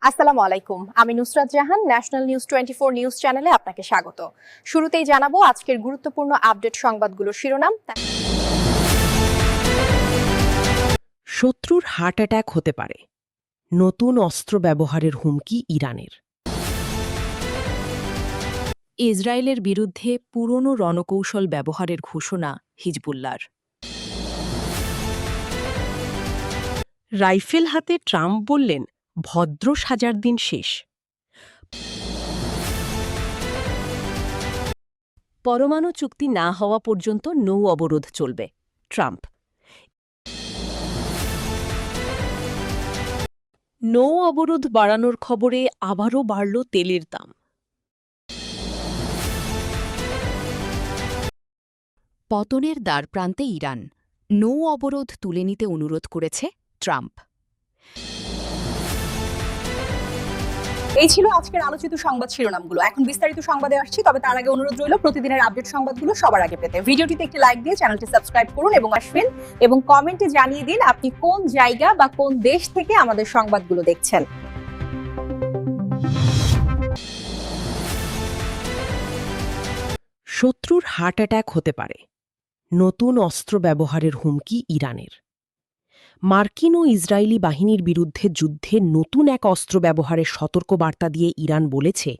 আসসালামু আলাইকুম, আমি Nusrat Jahan. National news 24 news চ্যানেলে আপনাকে স্বাগত। শুরুতেই জানাবো আজকের গুরুত্বপূর্ণ আপডেট সংবাদগুলোর শিরোনাম। শত্রুর হার্ট অ্যাটাক হতে পারে, নতুন অস্ত্র ব্যবহারের হুমকি ইরানের। ইসরায়েলের বিরুদ্ধে পুরনো রণকৌশল ব্যবহারের ঘোষণা হিজবুল্লাহর। রাইফেল হাতে ট্রাম্প বললেন, ভদ্র সাজার দিন শেষ। পরমাণু চুক্তি না হওয়া পর্যন্ত নৌ অবরোধ চলবে, ট্রাম্প। নৌ অবরোধ বাড়ানোর খবরে আবারও বাড়ল তেলের দাম। পতনের দ্বারপ্রান্তে ইরান, নৌ অবরোধ তুলে নিতে অনুরোধ করেছে ট্রাম্প। এই ছিল আজকের আলোচিত সংবাদ শিরোনামগুলো। এখন বিস্তারিত সংবাদে আসছি, তবে তার আগে অনুরোধ রইল প্রতিদিনের আপডেট সংবাদগুলো সবার আগে পেতে ভিডিওটিতে একটি লাইক দিয়ে চ্যানেলটি সাবস্ক্রাইব করুন এবং আসবেন এবং কমেন্টে জানিয়ে দিন আপনি কোন জায়গা বা কোন দেশ থেকে আমাদের সংবাদগুলো দেখছেন। শত্রুর হার্ট অ্যাটাক হতে পারে, নতুন অস্ত্র ব্যবহারের হুমকি ইরানের। মার্কিন ও ইসরায়েলি বাহিনীর বিরুদ্ধে যুদ্ধে নতুন এক অস্ত্র ব্যবহারের সতর্কবার্তা দিয়ে ইরান বলেছে,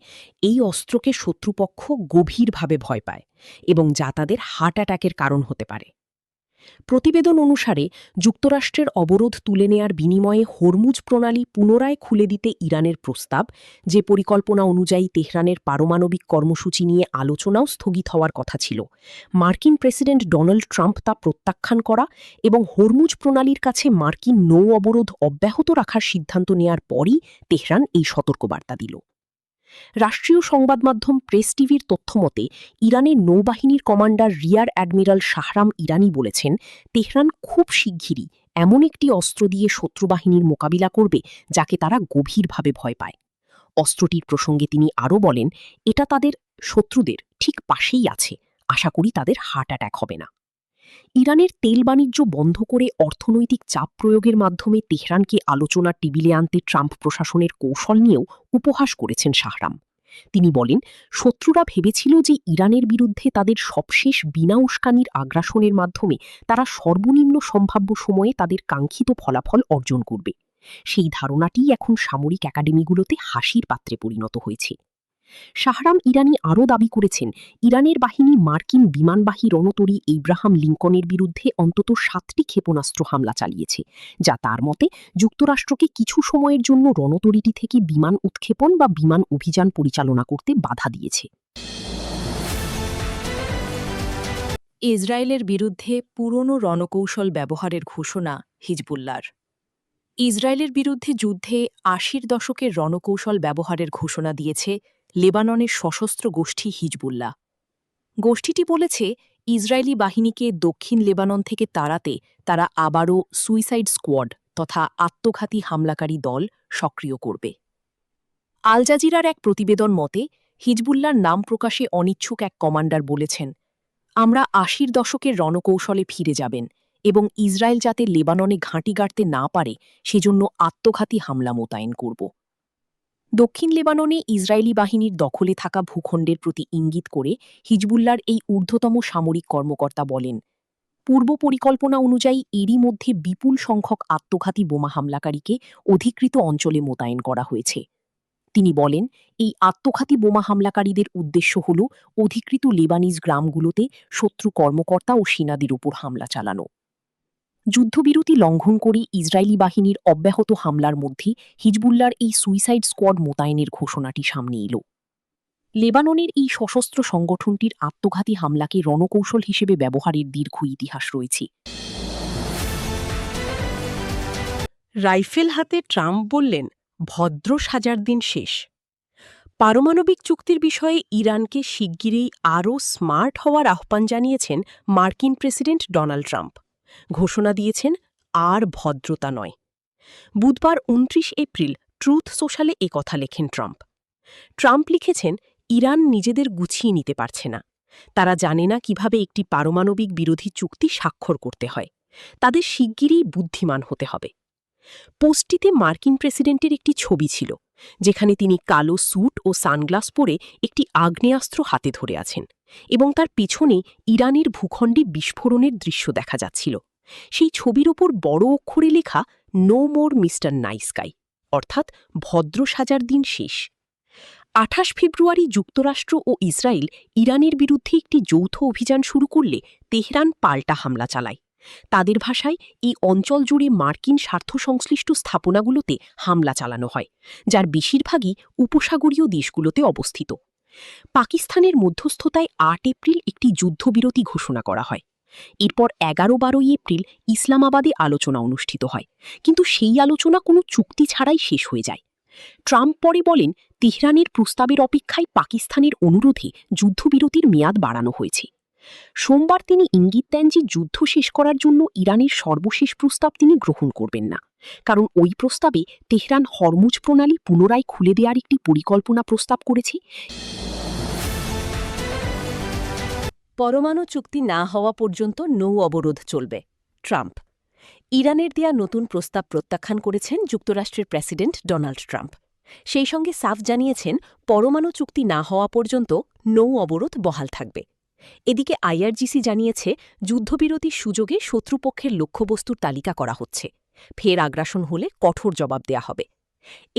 এই অস্ত্রকে শত্রুপক্ষ গভীরভাবে ভয় পায় এবং যা তাদের হার্ট অ্যাটাকের কারণ হতে পারে। প্রতিবেদন অনুসারে যুক্তরাষ্ট্রের অবরোধ তুলে নেয়ার বিনিময়ে হরমুজ প্রণালী পুনরায় খুলে দিতে ইরানের প্রস্তাব, যে পরিকল্পনা অনুযায়ী তেহরানের পারমাণবিক কর্মসূচি নিয়ে আলোচনাও স্থগিত হওয়ার কথা ছিল, মার্কিন প্রেসিডেন্ট ডোনাল্ড ট্রাম্প তা প্রত্যাখ্যান করা এবং হরমুজ প্রণালীর কাছে মার্কিন নৌ অবরোধ অব্যাহত রাখার সিদ্ধান্ত নেয়ার পরই তেহরান এই সতর্কবার্তা দিল। রাষ্ট্রীয় সংবাদ মাধ্যম প্রেস টিভির তথ্যমতে ইরানের নৌবাহিনীর কমান্ডার রিয়ার অ্যাডমিরাল শাহরাম ইরানি বলেছেন, তেহরান খুব শিগগিরই এমন একটি অস্ত্র দিয়ে শত্রুবাহিনীর মোকাবিলা করবে যাকে তারা গভীরভাবে ভয় পায়। অস্ত্রটির প্রসঙ্গে তিনি আরও বলেন, এটা তাদের শত্রুদের ঠিক পাশেই আছে, আশা করি তাদের হার্ট অ্যাটাক হবে না। ইরানের তেল বাণিজ্য বন্ধ করে অর্থনৈতিক চাপ প্রয়োগের মাধ্যমে তেহরানকে আলোচনার টেবিলে আনতে ট্রাম্প প্রশাসনের কৌশল নিয়েও উপহাস করেছেন শাহরাম। তিনি বলেন, শত্রুরা ভেবেছিল যে ইরানের বিরুদ্ধে তাদের সবশেষ বিনা উস্কানির আগ্রাসনের মাধ্যমে তারা সর্বনিম্ন সম্ভাব্য সময়ে তাদের কাঙ্ক্ষিত ফলাফল অর্জন করবে। সেই ধারণাটিই এখন সামরিক একাডেমিগুলোতে হাসির পাত্রে পরিণত হয়েছে। শাহরাম ইরানি আরও দাবি করেছেন, ইরানের বাহিনী মার্কিন বিমানবাহী রণতরী এব্রাহাম লিঙ্কনের বিরুদ্ধে অন্তত 7টি ক্ষেপণাস্ত্র হামলা চালিয়েছে, যা তার মতে যুক্তরাষ্ট্রকে কিছু সময়ের জন্য রণতরীটি থেকে বিমান উৎক্ষেপণ বা বিমান অভিযান পরিচালনা করতে বাধা দিয়েছে। ইসরায়েলের বিরুদ্ধে পুরনো রণকৌশল ব্যবহারের ঘোষণা হিজবুল্লাহর। ইসরায়েলের বিরুদ্ধে যুদ্ধে 80-র দশকের রণকৌশল ব্যবহারের ঘোষণা দিয়েছে লেবাননের সশস্ত্র গোষ্ঠী হিজবুল্লাহ। গোষ্ঠীটি বলেছে, ইসরায়েলি বাহিনীকে দক্ষিণ লেবানন থেকে তাড়াতে তারা আবারও সুইসাইড স্কোয়াড তথা আত্মঘাতী হামলাকারী দল সক্রিয় করবে। আল জাজিরার এক প্রতিবেদন মতে, হিজবুল্লাহর নাম প্রকাশে অনিচ্ছুক এক কমান্ডার বলেছেন, আমরা 80-র দশকের রণকৌশলে ফিরে যাবেন এবং ইসরায়েল যাতে লেবাননে ঘাঁটি গাড়তে না পারে সেজন্য আত্মঘাতী হামলা মোতায়েন করব। দক্ষিণ লেবাননে ইসরায়েলি বাহিনীর দখলে থাকা ভূখণ্ডের প্রতি ইঙ্গিত করে হিজবুল্লাহর এই ঊর্ধ্বতম সামরিক কর্মকর্তা বলেন, পূর্ব পরিকল্পনা অনুযায়ী এরই মধ্যে বিপুল সংখ্যক আত্মঘাতী বোমা হামলাকারীকে অধিকৃত অঞ্চলে মোতায়েন করা হয়েছে। তিনি বলেন, এই আত্মঘাতী বোমা হামলাকারীদের উদ্দেশ্য হল অধিকৃত লেবানিজ গ্রামগুলোতে শত্রু কর্মকর্তা ও সেনাদের উপর হামলা চালানো। যুদ্ধবিরতি লঙ্ঘন করে ইসরায়েলি বাহিনীর অব্যাহত হামলার মধ্যে হিজবুল্লাহর এই সুইসাইড স্কোয়াড মোতায়েনের ঘোষণাটি সামনে এল। লেবাননের এই সশস্ত্র সংগঠনটির আত্মঘাতী হামলাকে রণকৌশল হিসেবে ব্যবহারের দীর্ঘ ইতিহাস রয়েছে। রাইফেল হাতে ট্রাম্প বললেন, ভদ্র সাজার দিন শেষ। পারমাণবিক চুক্তির বিষয়ে ইরানকে শিগগিরই আরও স্মার্ট হওয়ার আহ্বান জানিয়েছেন মার্কিন প্রেসিডেন্ট ডোনাল্ড ট্রাম্প। ঘোষণা দিয়েছেন, আর ভদ্রতা নয়। বুধবার 29 এপ্রিল ট্রুথ সোশ্যালে একথা লেখেন ট্রাম্প। ট্রাম্প লিখেছেন, ইরান নিজেদের গুছিয়ে নিতে পারছে না। তারা জানে না কিভাবে একটি পারমাণবিক বিরোধী চুক্তি স্বাক্ষর করতে হয়। তাদের শিগগিরই বুদ্ধিমান হতে হবে। পোস্টটিতে মার্কিন প্রেসিডেন্টের একটি ছবি ছিল, যেখানে তিনি কালো স্যুট ও সানগ্লাস পরে একটি আগ্নেয়াস্ত্র হাতে ধরে আছেন এবং তার পেছনে ইরানের ভূখণ্ডে বিস্ফোরণের দৃশ্য দেখা যাচ্ছিল। সেই ছবির ওপর বড় অক্ষরে লেখা no more mister nice guy, অর্থাৎ ভদ্র সাজার দিন শেষ। ২৮ ফেব্রুয়ারি যুক্তরাষ্ট্র ও ইসরায়েল ইরানের বিরুদ্ধে একটি যৌথ অভিযান শুরু করলে তেহরান পাল্টা হামলা চালায়। তাদের ভাষায় এই অঞ্চল জুড়ে মার্কিন স্বার্থ সংশ্লিষ্ট স্থাপনাগুলোতে হামলা চালানো হয়, যার বেশিরভাগই উপসাগরীয় দেশগুলোতে অবস্থিত। পাকিস্তানের মধ্যস্থতায় ৮ এপ্রিল একটি যুদ্ধবিরতি ঘোষণা করা হয়। এরপর ১১-১২ এপ্রিল ইসলামাবাদে আলোচনা অনুষ্ঠিত হয়, কিন্তু সেই আলোচনা কোনো চুক্তি ছাড়াই শেষ হয়ে যায়। ট্রাম্প পরে বলেন, তেহরানের প্রস্তাবের অপেক্ষায় পাকিস্তানের অনুরোধে যুদ্ধবিরতির মেয়াদ বাড়ানো হয়েছে। সোমবার তিনি ইঙ্গিত দেন যে যুদ্ধ শেষ করার জন্য ইরানের সর্বশেষ প্রস্তাব তিনি গ্রহণ করবেন না, কারণ ওই প্রস্তাবে তেহরান হরমুজ প্রণালী পুনরায় খুলে দেওয়ার একটি পরিকল্পনা প্রস্তাব করেছে। পরমাণু চুক্তি না হওয়া পর্যন্ত নৌ অবরোধ চলবে, ট্রাম্প। ইরানের দেয়া নতুন প্রস্তাব প্রত্যাখ্যান করেছেন যুক্তরাষ্ট্রের প্রেসিডেন্ট ডোনাল্ড ট্রাম্প। সেই সঙ্গে সাফ জানিয়েছেন পরমাণু চুক্তি না হওয়া পর্যন্ত নৌ অবরোধ বহাল থাকবে। এদিকে আইআরজিসি জানিয়েছে যুদ্ধবিরতির সুযোগে শত্রুপক্ষের লক্ষ্যবস্তুর তালিকা করা হচ্ছে। ফের আগ্রাসন হলে কঠোর জবাব দেয়া হবে।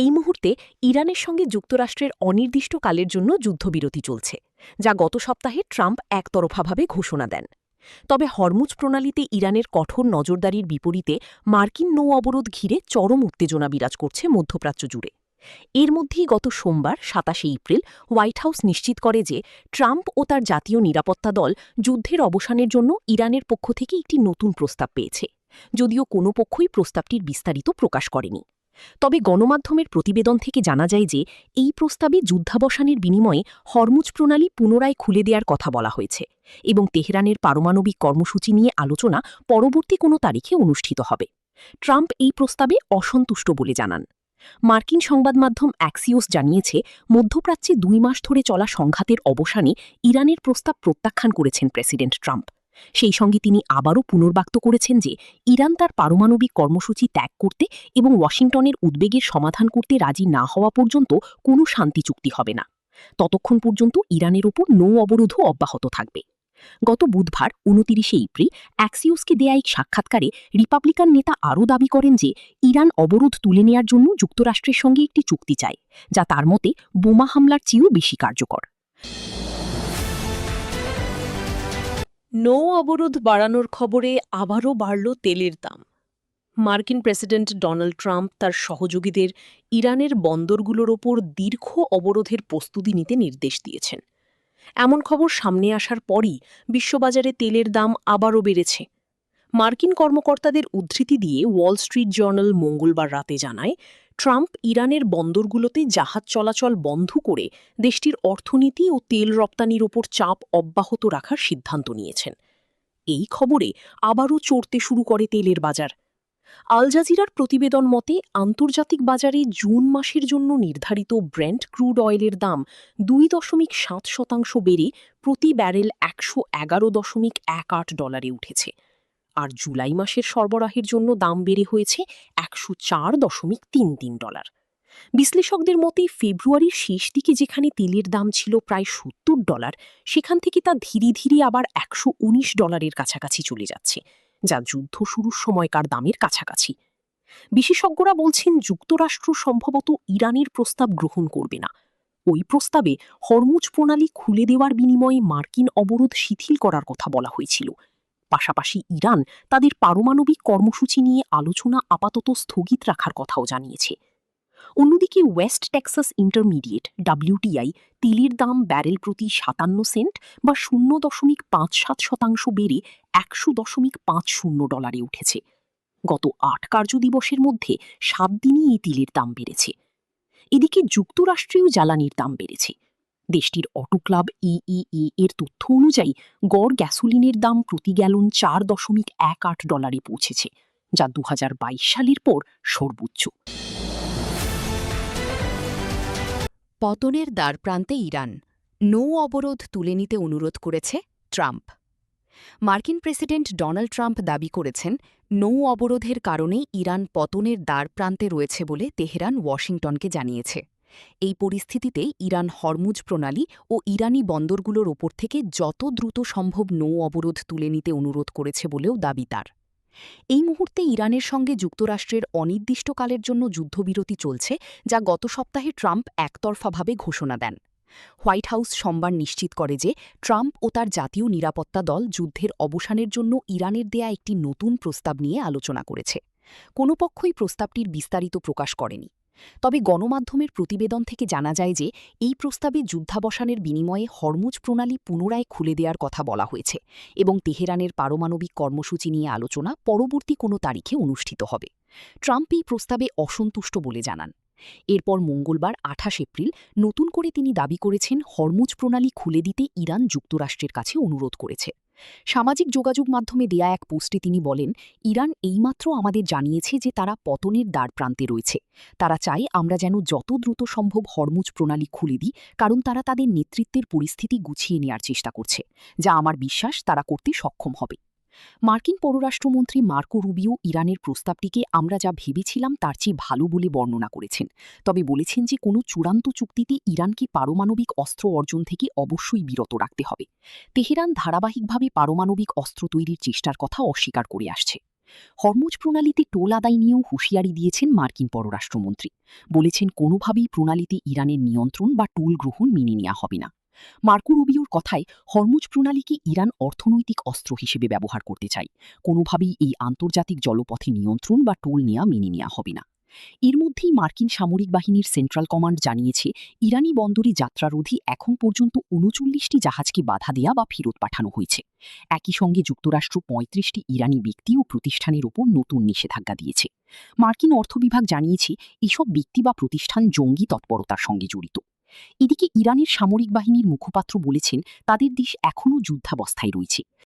এই মুহূর্তে ইরানের সঙ্গে যুক্তরাষ্ট্রের অনির্দিষ্টকালের জন্য যুদ্ধবিরতি চলছে, যা গত সপ্তাহে ট্রাম্প একতরফাভাবে ঘোষণা দেন। তবে হরমুজ প্রণালীতে ইরানের কঠোর নজরদারির বিপরীতে মার্কিন নৌ অবরোধ ঘিরে চরম উত্তেজনা বিরাজ করছে মধ্যপ্রাচ্য জুড়ে। এর মধ্যেই গত সোমবার ২৭ এপ্রিল হোয়াইট হাউস নিশ্চিত করে যে ট্রাম্প ও তার জাতীয় নিরাপত্তা দল যুদ্ধের অবসানের জন্য ইরানের পক্ষ থেকে একটি নতুন প্রস্তাব পেয়েছে, যদিও কোনো পক্ষই প্রস্তাবটির বিস্তারিত প্রকাশ করেনি। তবে গণমাধ্যমের প্রতিবেদন থেকে জানা যায় যে এই প্রস্তাবে যুদ্ধাবসানের বিনিময়ে হরমুজ প্রণালী পুনরায় খুলে দেওয়ার কথা বলা হয়েছে এবং তেহরানের পারমাণবিক কর্মসূচি নিয়ে আলোচনা পরবর্তী কোনো তারিখে অনুষ্ঠিত হবে। ট্রাম্প এই প্রস্তাবে অসন্তুষ্ট বলে জানান। মার্কিন সংবাদমাধ্যম অ্যাক্সিওস জানিয়েছে, মধ্যপ্রাচ্যে ২ মাস ধরে চলা সংঘাতের অবসানে ইরানের প্রস্তাব প্রত্যাখ্যান করেছেন প্রেসিডেন্ট ট্রাম্প। সেই সঙ্গে তিনি আবারও পুনর্ব্যক্ত করেছেন যে ইরান তার পারমাণবিক কর্মসূচি ত্যাগ করতে এবং ওয়াশিংটনের উদ্বেগের সমাধান করতে রাজি না হওয়া পর্যন্ত কোনো শান্তি চুক্তি হবে না। ততক্ষণ পর্যন্ত ইরানের ওপর নৌ অবরোধও অব্যাহত থাকবে। গত বুধবার ২৯ এপ্রিল অ্যাক্সিওসকে দেয়া এক সাক্ষাৎকারে রিপাবলিকান নেতা আরও দাবি করেন যে ইরান অবরোধ তুলে নেয়ার জন্য যুক্তরাষ্ট্রের সঙ্গে একটি চুক্তি চায়, যা তার মতে বোমা হামলার চেয়েও বেশি কার্যকর। নৌ অবরোধ বাড়ানোর খবরে আবারও বাড়ল তেলের দাম। মার্কিন প্রেসিডেন্ট ডোনাল্ড ট্রাম্প তার সহযোগীদের ইরানের বন্দরগুলোর ওপর দীর্ঘ অবরোধের প্রস্তুতি নিতে নির্দেশ দিয়েছেন। এমন খবর সামনে আসার পরই বিশ্ববাজারে তেলের দাম আবারও বেড়েছে। মার্কিন কর্মকর্তাদের উদ্ধৃতি দিয়ে ওয়াল স্ট্রিট জার্নাল মঙ্গলবার রাতে জানায়, ট্রাম্প ইরানের বন্দরগুলোতে জাহাজ চলাচল বন্ধ করে দেশটির অর্থনীতি ও তেল রপ্তানির ওপর চাপ অব্যাহত রাখার সিদ্ধান্ত নিয়েছেন। এই খবরে আবারও চড়তে শুরু করে তেলের বাজার। আল জাজিরার প্রতিবেদন মতে আন্তর্জাতিক বাজারে জুন মাসের জন্য নির্ধারিত ব্রেন্ট ক্রুড অয়েলের দাম ২.৭% বেড়ে প্রতি ব্যারেল $১১.18 উঠেছে, আর জুলাই মাসের সরবরাহের জন্য দাম বেড়ে হয়েছে $১০৪.৩৩। বিশ্লেষকদের মতে ফেব্রুয়ারির শেষ দিকে যেখানে তেলের দাম ছিল প্রায় $৭০, সেখান থেকে তা ধীরে ধীরে আবার $১১৯ কাছাকাছি চলে যাচ্ছে, যা যুদ্ধ শুরুর সময়কার দামের কাছাকাছি। বিশেষজ্ঞরা বলছেন যুক্তরাষ্ট্র সম্ভবত ইরানের প্রস্তাব গ্রহণ করবে না। ওই প্রস্তাবে হরমুজ প্রণালী খুলে দেওয়ার বিনিময়ে মার্কিন অবরোধ শিথিল করার কথা বলা হয়েছিল। পাশাপাশি ইরান তাদের পারমাণবিক কর্মসূচি নিয়ে আলোচনা আপাতত স্থগিত রাখার কথাও জানিয়েছে। অন্যদিকে ওয়েস্ট টেক্সাস ইন্টারমিডিয়েট WTI তেলের দাম ব্যারেল প্রতি ৫৭ সেন্ট বা ০.৫৭% বেড়ে $১০০.৫০ উঠেছে। গত ৮ কার্যদিবসের মধ্যে ৭ দিনই এই তেলের দাম বেড়েছে। এদিকে যুক্তরাষ্ট্রেও জ্বালানির দাম বেড়েছে। দেশটির অটো ক্লাব EIA এর তথ্য অনুযায়ী গড় গ্যাসোলিনের দাম প্রতি গ্যালন $৪.18 পৌঁছেছে, যা ২০২২ সালের পর সর্বোচ্চ। পতনের দ্বারপ্রান্তে ইরান, নৌ অবরোধ তুলে নিতে অনুরোধ করেছে ট্রাম্প। মার্কিন প্রেসিডেন্ট ডোনাল্ড ট্রাম্প দাবি করেছেন নৌ অবরোধের কারণেই ইরান পতনের দ্বারপ্রান্তে রয়েছে বলে তেহরান ওয়াশিংটনকে জানিয়েছে। এই পরিস্থিতিতে ইরান হরমুজ প্রণালী ও ইরানি বন্দরগুলোর ওপর থেকে যত দ্রুত সম্ভব নৌ অবরোধ তুলে নিতে অনুরোধ করেছে বলেও দাবি তার। এই মুহূর্তে ইরানের সঙ্গে যুক্তরাষ্ট্রের অনির্দিষ্টকালের জন্য যুদ্ধবিরতি চলছে, যা গত সপ্তাহে ট্রাম্প একতরফাভাবে ঘোষণা দেন। হোয়াইট হাউস সোমবার নিশ্চিত করে যে ট্রাম্প ও তার জাতীয় নিরাপত্তা দল যুদ্ধের অবসানের জন্য ইরানের দেয়া একটি নতুন প্রস্তাব নিয়ে আলোচনা করেছে। কোনো পক্ষই প্রস্তাবটির বিস্তারিত প্রকাশ করেনি। তবে গণমাধ্যমের প্রতিবেদন থেকে জানা যায় যে এই প্রস্তাবে যুদ্ধাবসানের বিনিময়ে হরমুজ প্রণালী পুনরায় খুলে দেওয়ার কথা বলা হয়েছে এবং তেহরানের পারমাণবিক কর্মসূচি নিয়ে আলোচনা পরবর্তী কোনো তারিখে অনুষ্ঠিত হবে। ট্রাম্প এই প্রস্তাবে অসন্তুষ্ট বলে জানান। এরপর মঙ্গলবার ২৮ এপ্রিল নতুন করে তিনি দাবি করেছেন হরমুজ প্রণালী খুলে দিতে ইরান যুক্তরাষ্ট্রের কাছে অনুরোধ করেছে। সামাজিক যোগাযোগ মাধ্যমে দেয়া এক পোস্টে তিনি বলেন, ইরান এইমাত্র আমাদের জানিয়েছে যে তারা পতনের দ্বারপ্রান্তে রয়েছে। তারা চায় আমরা যেন যত দ্রুত সম্ভব হরমুজ প্রণালী খুলে দিই, কারণ তারা তাদের নেতৃত্বের পরিস্থিতি গুছিয়ে নেওয়ার চেষ্টা করছে, যা আমার বিশ্বাস তারা করতে সক্ষম হবে। মার্কিন পররাষ্ট্রমন্ত্রী মার্কো রুবিও ইরানের প্রস্তাবটিকে আমরা যা ভেবেছিলাম তার চেয়ে ভালো বলে বর্ণনা করেছেন, তবে বলেছেন যে কোনো চূড়ান্ত চুক্তিতে ইরানকে পারমাণবিক অস্ত্র অর্জন থেকে অবশ্যই বিরত রাখতে হবে। তেহরান ধারাবাহিকভাবে পারমাণবিক অস্ত্র তৈরির চেষ্টার কথা অস্বীকার করে আসছে। হরমুজ প্রণালীতে টোল আদায় নিয়েও হুঁশিয়ারি দিয়েছেন মার্কিন পররাষ্ট্রমন্ত্রী। বলেছেন কোনোভাবেই প্রণালীতে ইরানের নিয়ন্ত্রণ বা টোল গ্রহণ মেনে নেওয়া হবে না। মার্কো রুবিওর কথায় হরমুজ প্রণালীকে ইরান অর্থনৈতিক অস্ত্র হিসেবে ব্যবহার করতে চায়। কোনোভাবেই এই আন্তর্জাতিক জলপথে নিয়ন্ত্রণ বা টোল নেওয়া মেনে নেওয়া হবে না। এর মধ্যেই মার্কিন সামরিক বাহিনীর সেন্ট্রাল কমান্ড জানিয়েছে ইরানি বন্দরে যাত্রারোধী এখন পর্যন্ত ৩৯টি জাহাজকে বাধা দেয়া বা ফেরত পাঠানো হয়েছে। একই সঙ্গে যুক্তরাষ্ট্র ৩৫টি ইরানি ব্যক্তি ও প্রতিষ্ঠানের ওপর নতুন নিষেধাজ্ঞা দিয়েছে। মার্কিন অর্থ বিভাগ জানিয়েছে এসব ব্যক্তি বা প্রতিষ্ঠান জঙ্গি তৎপরতার সঙ্গে জড়িত। এদিকে ইরানের সামরিক বাহিনীর মুখপাত্র বলেছেন তাদের দেশ এখনও যুদ্ধাবস্থায় রয়েছে।